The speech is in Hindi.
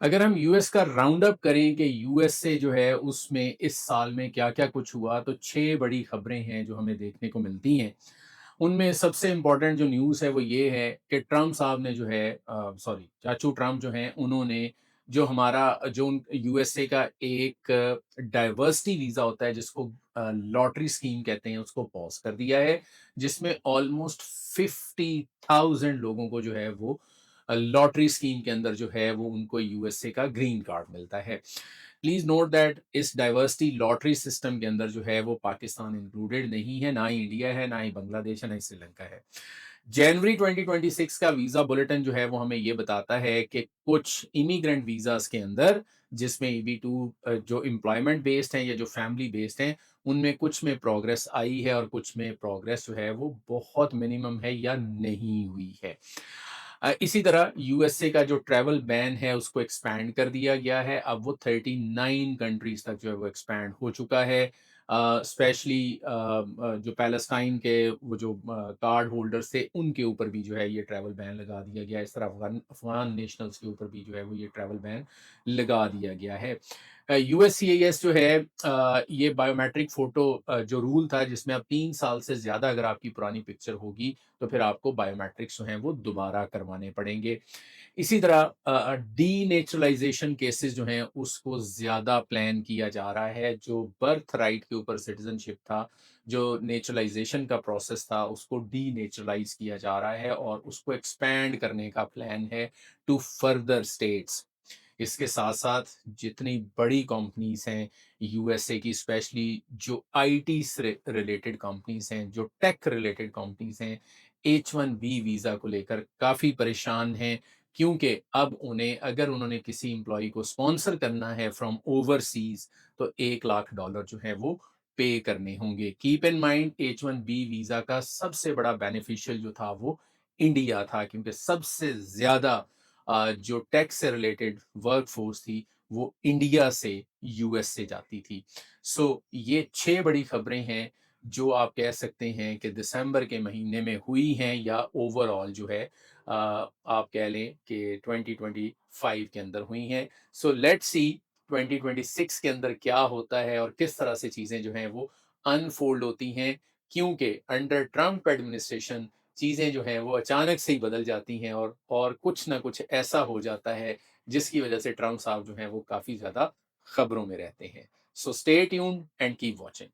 अगर हम यूएस का राउंड अप करें कि यूएस से जो है उसमें इस साल में क्या-क्या कुछ हुआ, तो 6 बड़ी खबरें हैं जो हमें देखने को मिलती हैं। उनमें सबसे इम्पोर्टेंट जो न्यूज़ है वो ये है कि ट्रम्प साहब ने जो है सॉरी चाचू ट्रम्प जो हैं उन्होंने जो हमारा जो यूएसए का एक डाइवर्सिटी वीज़ा होता है जिसको लॉटरी स्कीम कहते हैं उसको पॉज़ कर दिया है, जिसमें ऑलमोस्ट 50,000 लोगों को जो है वो लॉटरी स्कीम के अंदर जो है वो उनको यूएसए का ग्रीन कार्ड मिलता है। प्लीज़ नोट दैट इस डाइवर्सिटी लॉटरी सिस्टम के अंदर जो है वो पाकिस्तान इंक्लूडेड नहीं है, ना ही इंडिया है, ना ही बांग्लादेश है, ना ही श्रीलंका है। जनवरी 2026 का वीज़ा बुलेटिन जो है वो हमें ये बताता है कि कुछ इमिग्रेंट वीज़ाज़ के अंदर जिसमें ईबी-2 जो एम्प्लॉयमेंट बेस्ड हैं या जो फैमिली बेस्ड हैं, उनमें कुछ में प्रोग्रेस आई है और कुछ में प्रोग्रेस जो है वो बहुत मिनिमम है या नहीं हुई है। इसी तरह यूएसए का जो ट्रैवल बैन है उसको एक्सपैंड कर दिया गया है। अब वो 39 कंट्रीज़ तक जो है वो एक्सपैंड हो चुका है। स्पेशली जो पैलेस्टाइन के वो जो कार्ड होल्डर्स थे उनके ऊपर भी जो है ये ट्रैवल बैन लगा दिया गया है। इस तरह अफ़गान अफ़गान नेशनल्स के ऊपर भी जो है वो ये ट्रैवल बैन लगा दिया गया है। यूएससीआईएस जो है ये बायोमेट्रिक फ़ोटो जो रूल था जिसमें अब 3 साल से ज़्यादा अगर आपकी पुरानी पिक्चर होगी तो फिर आपको बायोमेट्रिक्स जो हैं वो दोबारा करवाने पड़ेंगे। इसी तरह डीनेचुरलाइज़ेशन केसेज़ जो हैं उसको ज़्यादा प्लान किया जा रहा है। जो बर्थ राइट के ऊपर सिटिज़नशिप था, जो नेचुरलाइज़ेशन का प्रोसेस था उसको डीनेचुरलाइज़ किया जा रहा है और उसको एक्सपैंड करने का प्लान है टू फर्दर स्टेट्स। इसके साथ-साथ जितनी बड़ी कंपनीज़ हैं यूएसए की स्पेशली जो आईटी से रिलेटेड कंपनीज़ हैं, जो टेक रिलेटेड कंपनीज़ हैं, एच-1बी वीज़ा को लेकर काफ़ी परेशान हैं क्योंकि अब उन्हें अगर उन्होंने किसी एम्प्लॉयी को स्पॉन्सर करना है फ्रॉम ओवरसीज़ तो $1,00,000 जो है वो पे करने होंगे। Keep in mind H-1B visa का सबसे बड़ा बेनिफिशियल जो था वो इंडिया था क्योंकि सबसे ज़्यादा जो टेक से रिलेटेड वर्कफोर्स थी वो इंडिया से यूएस से जाती थी। सो ये 6 बड़ी खबरें हैं जो आप कह सकते हैं कि दिसंबर के महीने में हुई हैं या ओवरऑल जो है आप कह लें कि 2025 के अंदर हुई हैं। सो लेट्स सी 2026 के अंदर क्या होता है और किस तरह से चीज़ें जो हैं वो अनफोल्ड होती हैं क्योंकि अंडर ट्रम्प एडमिनिस्ट्रेशन चीज़ें जो हैं वो अचानक से ही बदल जाती हैं और कुछ ना कुछ ऐसा हो जाता है जिसकी वजह से ट्रम्प साहब जो हैं वो काफ़ी ज़्यादा खबरों में रहते हैं। So stay tuned and keep watching.